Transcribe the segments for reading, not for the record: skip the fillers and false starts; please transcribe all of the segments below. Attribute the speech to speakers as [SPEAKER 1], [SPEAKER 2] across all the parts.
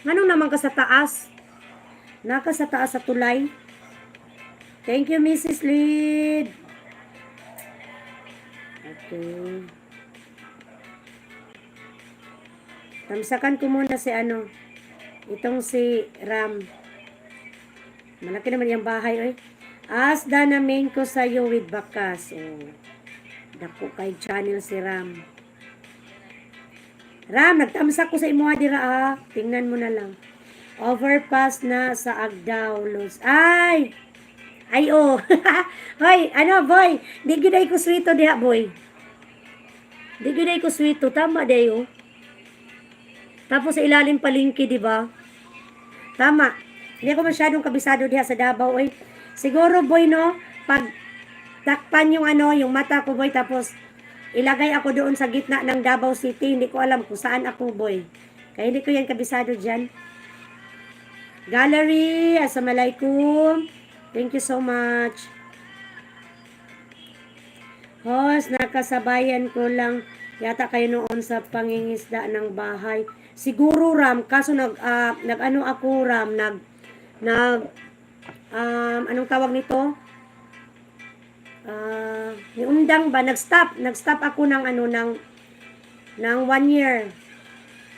[SPEAKER 1] Anong naman ka sa taas? Naka sa taas sa tulay. Thank you, Mrs. Lid. Okay. Tamsakan ko muna si ano. Itong si Ram. Malaki naman yung bahay, oy. Asda namin ko sa'yo with bakas. Oh. Dako kay channel si Ram. Ram, nagtamsak ko sa imo dira ah. Tingnan mo na lang. Overpass na sa Agdao, Los. Ay! Ay, oh. Hoy, ano, boy? Di gyud ko swito diha, boy. Di gyud ko swito. Tama, day, oh. Tapos sa ilalim palingki, di ba? Tama. Hindi ako masyadong kabisado diha sa Davao, eh. Siguro, boy, no? Pag takpan yung ano, yung mata ko, boy, tapos ilagay ako doon sa gitna ng Davao City. Hindi ko alam kung saan ako, boy. Kaya hindi ko yan kabisado dyan. Gallery, assalamualaikum. Thank you so much. Host, nakasabayan ko lang yata kayo noon sa pangingisda ng bahay. Siguro Ram, kaso nag-ano ako Ram, anong tawag nito? Yung undang ba, nag-stop ako ng 1 year.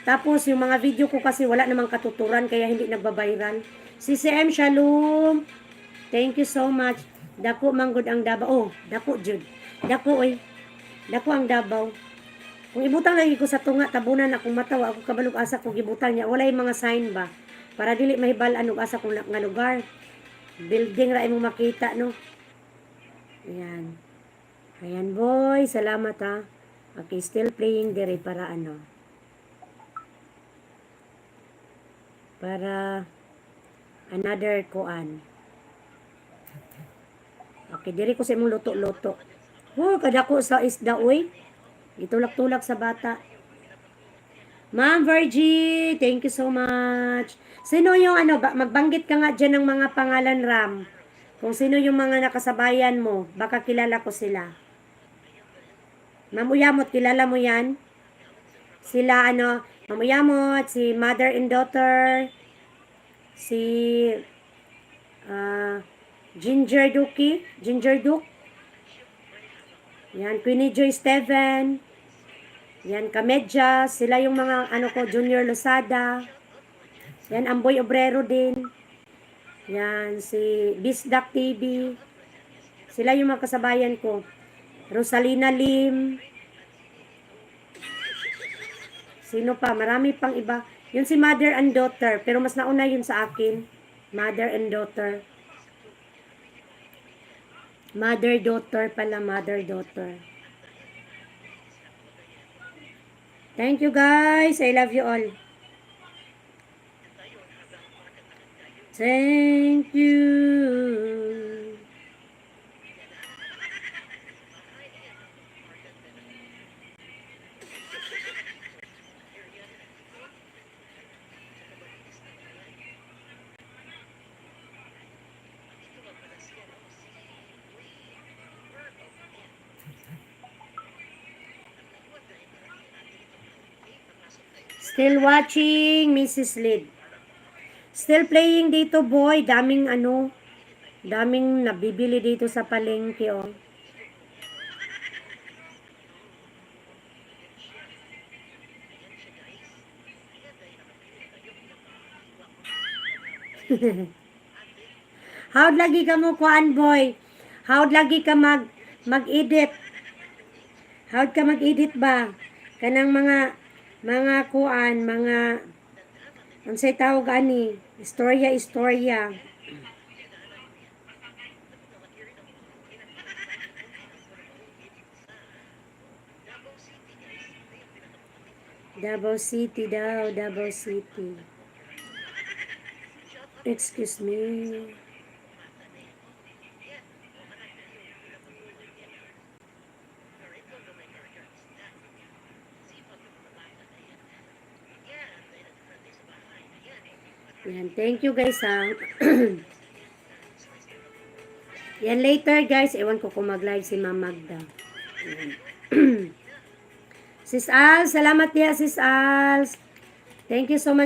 [SPEAKER 1] Tapos yung mga video ko kasi wala namang katuturan kaya hindi nagba-viral. CCM Shalom. Thank you so much. Dako manggod ang Davao. Oh, dako jud. Dako oy. Dako ang Davao. Kung ibutang lagi ko sa tunga tabunan akong matawa ako kabalog asa kung ibutang niya walay mga sign ba para dili mahibal-an og asa kung nga lugar. Building ra imong makita no. Ayan. Ayan boy, salamat ha. Okay, still playing dire para ano. Para another kuan. Okay, diri ko sa imong luto-luto. Oh, kadako sa isda oy. Gitulak-tulak sa bata. Ma'am Virgie, thank you so much. Sino yung ano, magbanggit ka nga dyan ng mga pangalan Ram. Kung sino yung mga nakasabayan mo, baka kilala ko sila. Ma'am Uyamot, kilala mo yan? Sila ano, Ma'am Uyamot, si mother and daughter, si Ginger Duke. Yan, Queenie Joy Steven. Yan, Kamedja. Sila yung mga, ano ko, Junior Losada. Yan, Amboy Obrero din. Yan, si Bisdak TV. Sila yung mga kasabayan ko. Rosalina Lim. Sino pa? Marami pang iba. Yun si mother and daughter. Pero mas nauna yun sa akin. Mother and daughter. Mother-daughter pala. Mother-daughter. Thank you guys. I love you all. Thank you. Still watching, Mrs. Lid. Still playing dito, boy. Daming nabibili dito sa palengke, oh. Howd lagi ka mo kuan, boy? Howd lagi ka mag-edit? Howd ka mag-edit ba? Kanang mga kuan, unsay tawag ani? Istorya. Davao City daw, Davao City. Excuse me. Yan, thank you guys ha. Yan later guys, ewan ko kung mag-live si Ma'am Magda. Sis Al, salamat niya Sis Al. Thank you so much.